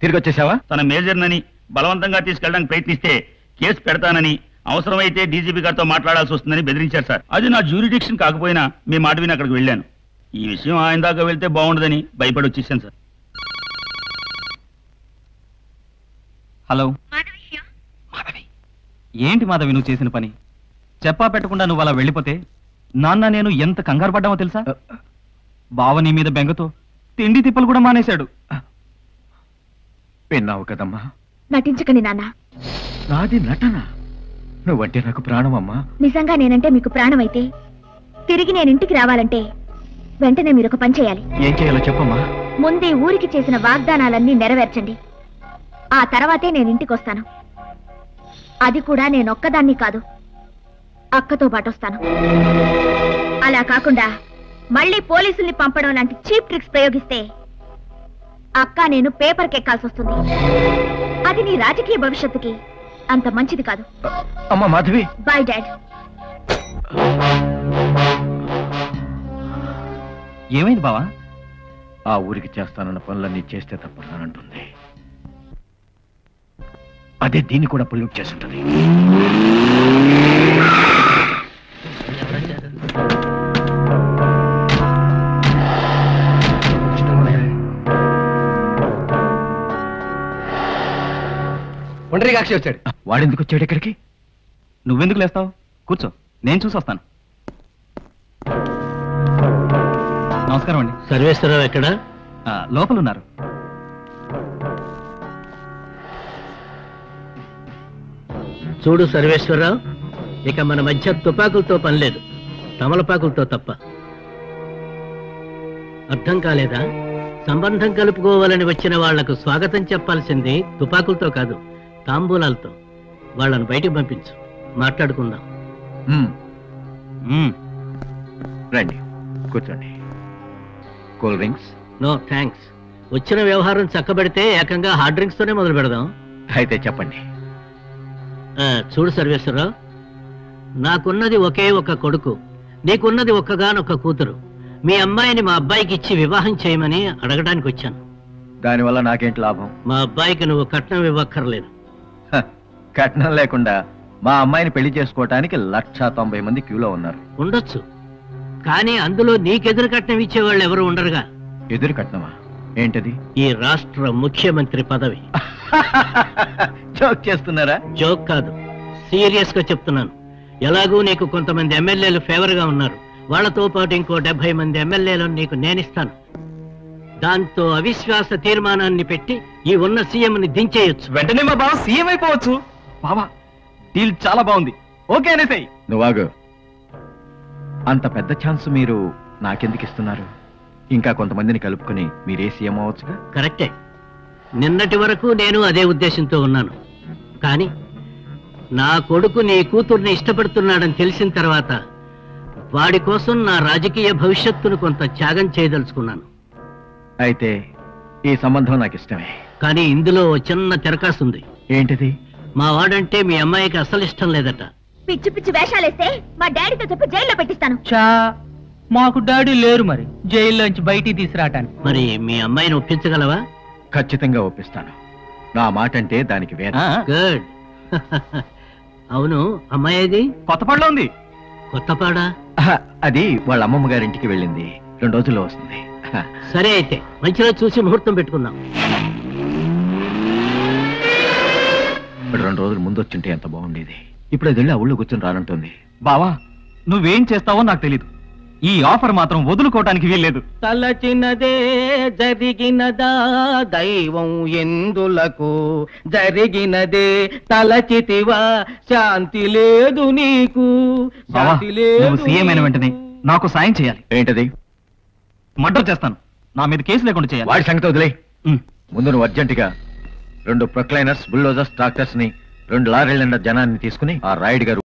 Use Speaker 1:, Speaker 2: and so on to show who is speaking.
Speaker 1: తిరిగి వచ్చేసావా?
Speaker 2: తన మేజర్నని బలవంతంగా తీసుకెళ్ళడానికి ప్రయత్నిస్తే కేసు పెడతానని, అవసరమైతే డీజీపీ గారితో మాట్లాడాల్సి వస్తుందని బెదిరించారు సార్. అది నా జ్యూరిడిక్షన్ కాకపోయినా మీ మాట విని అక్కడికి వెళ్ళాను. ఈ విషయం ఆయన దాకా వెళ్తే బాగుండదని భయపడి వచ్చేసాను సార్.
Speaker 3: హలో మాధవి, ఏంటి మాధవి నువ్వు చేసిన పని? చెప్పా పెట్టకుండా నువ్వు అలా వెళ్ళిపోతే నాన్న నేను ఎంత కంగారు పడ్డామో తెలుసా? బావ నీ మీద బెంగతో తిండి తిప్పలు కూడా మానేశాడు.
Speaker 1: విన్నావు కదమ్మా.
Speaker 4: నటించకండి నాన్న.
Speaker 1: నాది నటన. నువ్వంటే నాకు ప్రాణం అమ్మా.
Speaker 4: నిజంగా నేనంటే మీకు ప్రాణం అయితే తిరిగి నేను ఇంటికి రావాలంటే వెంటనే మీరు ఒక పని చేయాలి.
Speaker 1: ఏం చేయాలో చెప్పమ్మా.
Speaker 4: ముందే ఊరికి చేసిన వాగ్దానాలన్నీ నెరవేర్చండి. ఆ తర్వాతే నేను ఇంటికి వస్తాను. అది కూడా నేనొక్కదాన్ని కాదు, అక్కతో పాటు వస్తాను. అలా కాకుండా మళ్ళీ పోలీసుల్ని పంపడం లాంటి చీప్ ట్రిక్స్ ప్రయోగిస్తే అక్క నేను పేపర్కి ఎక్కాల్సి వస్తుంది. అది నీ రాజకీయ భవిష్యత్తుకి అంత మంచిది కాదు.
Speaker 1: అమ్మా మాధవి.
Speaker 4: Bye dad.
Speaker 3: ఏమైంది బావా?
Speaker 1: ఆ ఊరికి చేస్తానన్న పనులన్నీ చేస్తే తప్పనంటుంది. అదే దీన్ని కూడా పొల్యూట్ చేస్తుంటది.
Speaker 5: ఒంటరిగాక్షి వచ్చాడు.
Speaker 1: వాడెందుకు వచ్చాడు ఇక్కడికి?
Speaker 3: నువ్వెందుకు లేస్తావు? కూర్చో, నేను చూసి వస్తాను. నమస్కారం అండి.
Speaker 5: సర్వేశ్వరరావు ఎక్కడ?
Speaker 3: లోపల ఉన్నారు.
Speaker 5: చూడు సర్వేశ్వరరావు, ఇక మన మధ్య తుపాకులతో పనిలేదు, తమలపాకులతో తప్ప. అర్థం కాలేదా? సంబంధం కలుపుకోవాలని వచ్చిన వాళ్లకు స్వాగతం చెప్పాల్సింది తుపాకులతో కాదు, తాంబూలాలతో. వాళ్ళను బయటికి పంపించు, మాట్లాడుకుందాం.
Speaker 1: రండి, కూర్చోండి. Cool drinks?
Speaker 5: No thanks. వచ్చిన వ్యవహారం చక్కబెడితే ఏకంగా హార్డ్ డ్రింక్స్ తోనే మొదలు పెడదాం.
Speaker 1: అయితే చెప్పండి.
Speaker 5: చూడు సర్వేశ్వరరావు, నాకున్నది ఒకే ఒక కొడుకు, నీకున్నది ఒక్కగానొక్క కూతురు. మీ అమ్మాయిని మా అబ్బాయికి ఇచ్చి వివాహం చేయమని అడగడానికి వచ్చాను.
Speaker 1: దానివల్ల నాకేంటి లాభం?
Speaker 5: మా అబ్బాయికి నువ్వు కట్నం ఇవ్వక్కర్లేదు.
Speaker 1: కట్నం లేకుండా మా అమ్మాయిని పెళ్లి చేసుకోవటానికి 190 మంది క్యూలో ఉన్నారు.
Speaker 5: ఉండొచ్చు, కానీ అందులో నీకెదురు కట్నం ఇచ్చేవాళ్ళు ఎవరు ఉండరుగా.
Speaker 1: ఎదురు కట్నమా? ఏంటది?
Speaker 5: ఈ రాష్ట్ర ముఖ్యమంత్రి పదవి.
Speaker 1: జోక్ చేస్తున్నారా?
Speaker 5: జోక్ కాదు, సీరియస్ గా చెప్తున్నాను. ఎలాగూ నీకు కొంతమంది ఎమ్మెల్యేలు ఫేవర్ గా ఉన్నారు, వాళ్లతో పాటు ఇంకో 70 మంది ఎమ్మెల్యేలను నీకు నేనిస్తాను. దాంతో అవిశ్వాస తీర్మానాన్ని పెట్టి ఈ ఉన్న సీఎంని దించేయొచ్చు.
Speaker 3: వెంటనే మా బావ సీఎం అయిపోవచ్చు. బావా, డీల్ చాలా బాగుంది, ఓకే అనేసాయి.
Speaker 1: నువ్వాగు. అంత పెద్ద ఛాన్స్ మీరు నాకెందుకు ఇస్తున్నారు? ఇంకా కొంతమందిని కలుపుకుని మీరే సీఎం అవ్వచ్చుగా.
Speaker 5: కరెక్టే, నిన్నటి వరకు నేను అదే ఉద్దేశంతో ఉన్నాను. కానీ నా కొడుకు నీ కూతుర్ని ఇష్టపడుతున్నాడని తెలిసిన తర్వాత వాడి కోసం నా రాజకీయ భవిష్యత్తును కొంత త్యాగం చేయదలుచుకున్నాను.
Speaker 1: అయితే ఈ సంబంధం నాకు ఇష్టమే.
Speaker 5: కానీ ఇందులో చిన్న తెరకాసుంది.
Speaker 1: ఏంటిది?
Speaker 5: మా వాడంటే మీ అమ్మాయికి అసలు ఇష్టం లేదట.
Speaker 4: పిచ్చి పిచ్చి వేషాలేస్తే మా డాడీతో చెప్పి జైల్లో పెట్టిస్తాను.
Speaker 6: మాకు డాడీ లేరు, మరి జైల్లోంచి బయటికి తీసుకురావటానికి.
Speaker 5: మరి మీ అమ్మాయిని ఒప్పించగలవా?
Speaker 1: ఖచ్చితంగా ఒప్పిస్తాను. నా మాట అంటే దానికి వేరే.
Speaker 5: గుడ్. అవును, అమ్మాయి అది
Speaker 3: కొత్తపాడులో ఉంది.
Speaker 5: కొత్తపాడా?
Speaker 1: అది వాళ్ళ అమ్మమ్మ గారింటికి వెళ్ళింది, 2 రోజుల్లో వస్తుంది.
Speaker 5: సరే, అయితే మంచిగా చూసి ముహూర్తం పెట్టుకుందాం.
Speaker 1: ఇప్పుడు 2 రోజులు ముందు వచ్చింటే ఎంత బాగుండేది. ఇప్పుడు అది వెళ్ళి ఆ ఊళ్ళో కూర్చొని రానంటుంది.
Speaker 3: బావా, నువ్వేం చేస్తావో నాకు తెలీదు. ఈ ఆఫర్ మాత్రం వదులుకోవటానికి వీల్లేదు.
Speaker 6: తలచినదే జరిగినదా దైవం ఎందులకు, జరిగినదే తలచితివా శాంతి లేదు నీకు.
Speaker 3: బావా, నువ్వు సీఎం అయిన వెంటనే నాకు సాయం చేయాలి.
Speaker 1: ఏంటది?
Speaker 3: మర్డర్ చేస్తాను, నా మీద కేసు లేకుండా చేయాలి.
Speaker 1: వాడి సంగతి వదిలే. ముందు నువ్వు అర్జెంటుగా 2 ప్రొక్లైనర్స్, బుల్డోజర్స్, ట్రాక్టర్స్ ని, 2 లారీల నిండా జనాన్ని తీసుకుని ఆ రాయుడు గారు